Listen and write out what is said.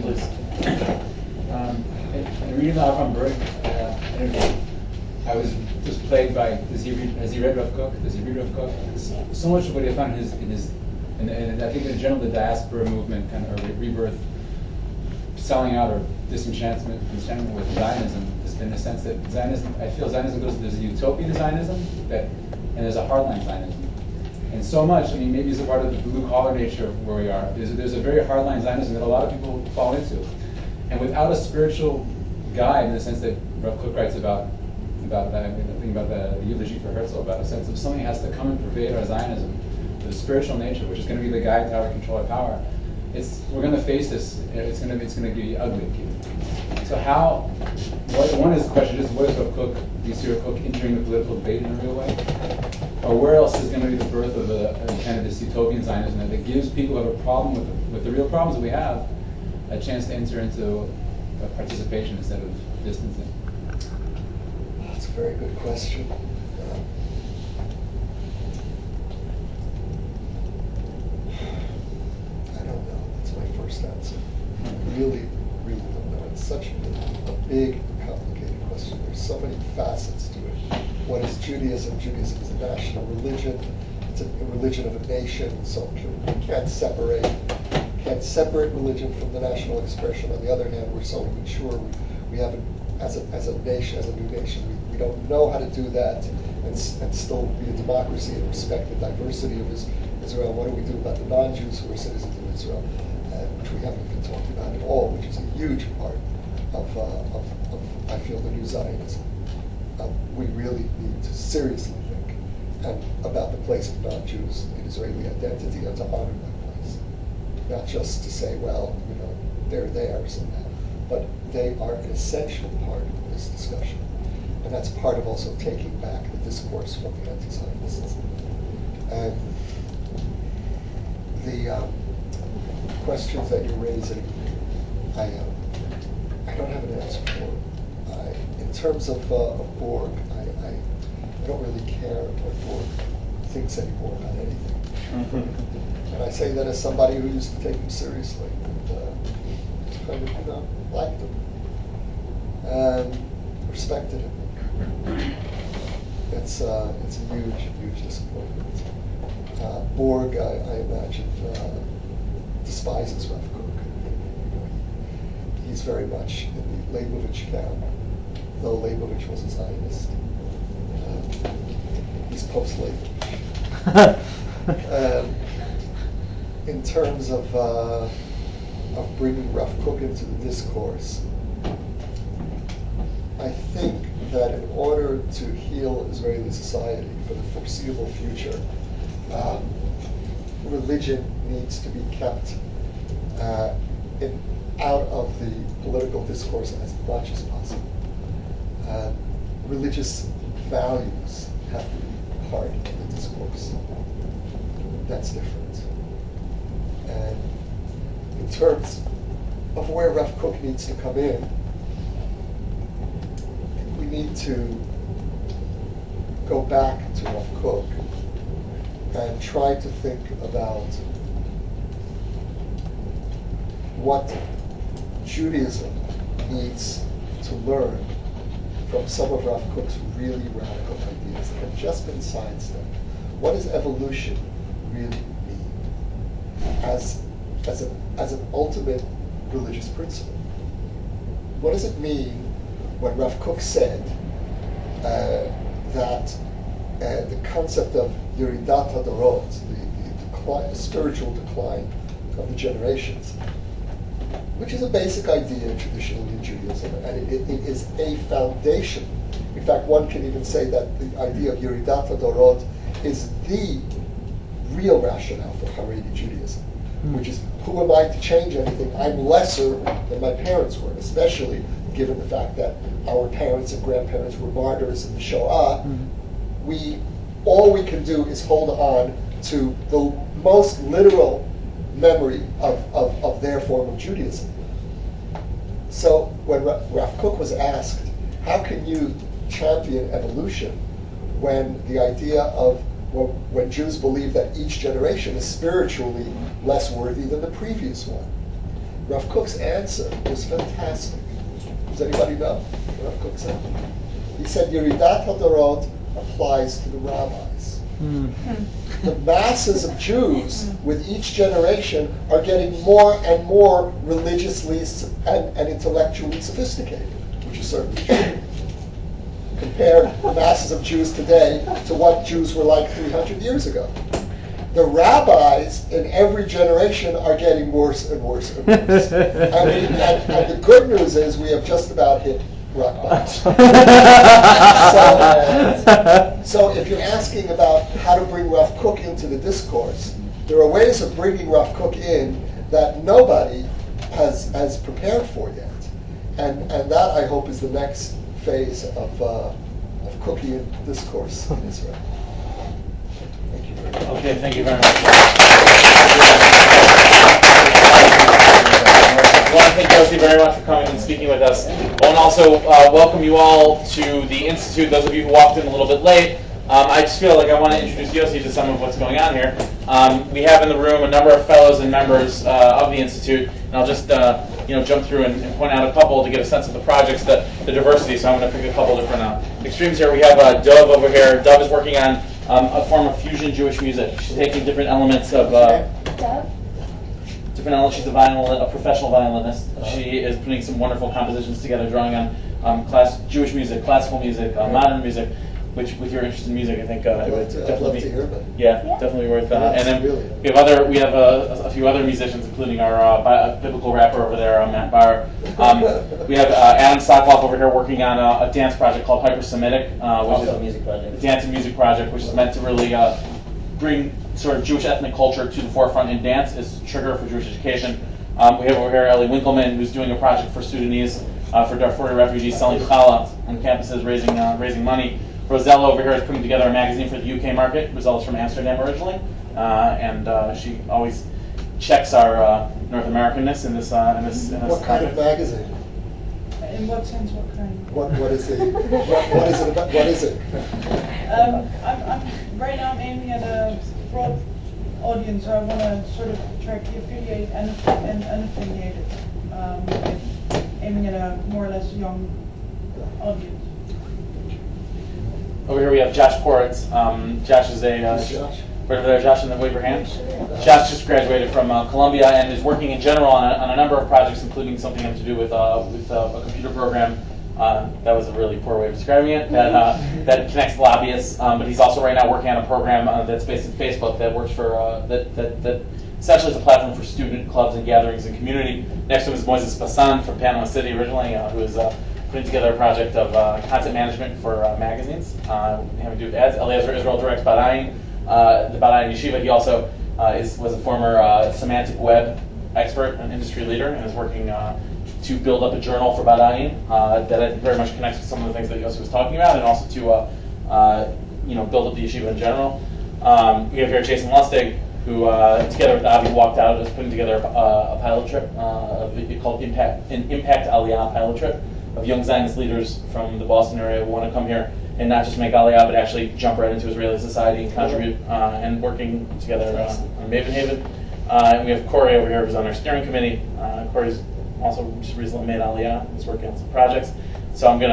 In reading the Avram Berg interview, I was just plagued by, has he read Rav Kook? Does he read Rav Kook? So much of what I found and I think in general the diaspora movement kind of, or rebirth, selling out or disenchantment with Zionism has been a sense that Zionism, I feel Zionism there's a utopian Zionism and there's a hardline Zionism. And so much, I mean, maybe it's a part of the blue-collar nature of where we are. There's a very hardline Zionism that a lot of people fall into. And without a spiritual guide, in the sense that Rav Kook writes about that, I think about the eulogy for Herzl, about a sense of something has to come and pervade our Zionism, the spiritual nature, which is going to be the guide to how we control our power. We're going to face this. It's going to be ugly. So one is the question is, what is Rav Kook? Do you see Rav Kook entering the political debate in a real way? Or where else is going to be the birth of a kind of this utopian Zionism that gives people who have a problem with the real problems that we have a chance to enter into a participation instead of distancing? That's a very good question. I don't know. That's my first answer. I really, really don't know. It's such a big, complicated question. There's so many facets to it. What is Judaism? Judaism is a national religion. It's a religion of a nation, so we can't separate religion from the national expression. On the other hand, we're so immature. We haven't, as a nation, as a new nation, we don't know how to do that and still be a democracy and respect the diversity of Israel. What do we do about the non-Jews who are citizens of Israel, which we haven't even talked about at all, which is a huge part of I feel, the new Zionism. We really need to seriously think about the place of non-Jews in Israeli identity and to honor that place. Not just to say, well, they're there somehow, but they are an essential part of this discussion. And that's part of also taking back the discourse from the anti-Zionists. And the questions that you're raising, I don't have an answer for. In terms of Borg, I don't really care what Borg thinks anymore about anything. And I say that as somebody who used to take him seriously and kind of liked him and respected him. It's a huge, huge disappointment. Borg, I imagine, despises Rav Kook. He's very much in the Leibovich camp, though Leibovich was a Zionist. He's post-Leibovich. In terms of bringing Rav Kook into the discourse, I think that in order to heal Israeli society for the foreseeable future, religion needs to be kept out of the political discourse as much as possible. Religious values have to be part of the discourse. That's different. And in terms of where Rav Kook needs to come in, we need to go back to Rav Kook and try to think about what Judaism needs to learn from some of Rav Kook's really radical ideas that have just been sidestepped. What does evolution really mean as an ultimate religious principle? What does it mean when Rav Kook said that the concept of Yeridat HaDorot, the spiritual decline of the generations, which is a basic idea traditionally in Judaism, and it is a foundation. In fact, one can even say that the idea of Yeridat HaDorot is the real rationale for Haredi Judaism, which is, who am I to change anything? I'm lesser than my parents were, especially given the fact that our parents and grandparents were martyrs in the Shoah. All we can do is hold on to the most literal memory of their form of Judaism. So when Rav Kook was asked, how can you champion evolution when the idea of when Jews believe that each generation is spiritually less worthy than the previous one? Rav Kook's answer was fantastic. Does anybody know what Rav Kook said? He said, Yeridat HaDorot applies to the rabbis. The masses of Jews with each generation are getting more and more religiously and intellectually sophisticated, which is certainly true. Compare the masses of Jews today to what Jews were like 300 years ago. The rabbis in every generation are getting worse and worse and worse. and the good news is we have just about hit rock bottom. So if you're asking about how to bring Rav Kook into the discourse, there are ways of bringing Rav Kook in that nobody has prepared for yet. And that, I hope, is the next phase of Kookian discourse in Israel. Thank you very much. Okay, thank you very much. I want to thank Yossi very much for coming and speaking with us. I want to also welcome you all to the Institute, those of you who walked in a little bit late. I just feel like I want to introduce Yossi to some of what's going on here. We have in the room a number of fellows and members of the Institute, and I'll just jump through and point out a couple to get a sense of the projects, the diversity. So I'm going to pick a couple different extremes here. We have Dove over here. Dove is working on a form of fusion Jewish music. She's taking different elements of different elements. She's a professional violinist. She is putting some wonderful compositions together, drawing on Jewish music, classical music, modern music. Which, with your interest in music, I think it would definitely be definitely worth. And then we have a few other musicians, including our biblical rapper over there, Matt Barr. We have Adam Sokoloff over here working on a dance project called Hyper-Semitic, which is a music project. A dance and music project, which is meant to really bring sort of Jewish ethnic culture to the forefront in dance as a trigger for Jewish education. We have over here Ellie Winkleman, who's doing a project for Sudanese, for Darfuri refugees, selling challah on campuses, raising money. Rosella over here is putting together a magazine for the UK market. Rosella's from Amsterdam originally, and she always checks our North Americanness in this. What kind of magazine? In what sense? What kind? What is it? What is it about? What is it? Right now I'm aiming at a broad audience. So I want to sort of track the affiliated and unaffiliated, aiming at a more or less young audience. Over here we have Josh Poritz. Josh is a Josh? right over there. Josh, in the wave your hand. Josh just graduated from Columbia and is working in general on a number of projects, including something having to do with a computer program. That was a really poor way of describing it. That connects lobbyists, but he's also right now working on a program that's based in Facebook that works for that essentially is a platform for student clubs and gatherings and community. Next to him is Moises Bassan from Panama City originally, who is putting together a project of content management for magazines, having to do with ads. Eliezer Israel directs Badayin, the Badayin Yeshiva. He also was a former semantic web expert and industry leader, and is working to build up a journal for Badayin that I think very much connects with some of the things that Yossi was talking about, and also to build up the yeshiva in general. We have here Jason Lustig, who together with Avi walked out, is putting together a pilot trip called Impact Aliyah pilot trip, of young Zionist leaders from the Boston area who want to come here and not just make Aliyah, but actually jump right into Israeli society and contribute, and working together on Maven Haven. And we have Corey over here who's on our steering committee. Corey's also just recently made Aliyah. He's working on some projects. So I'm going to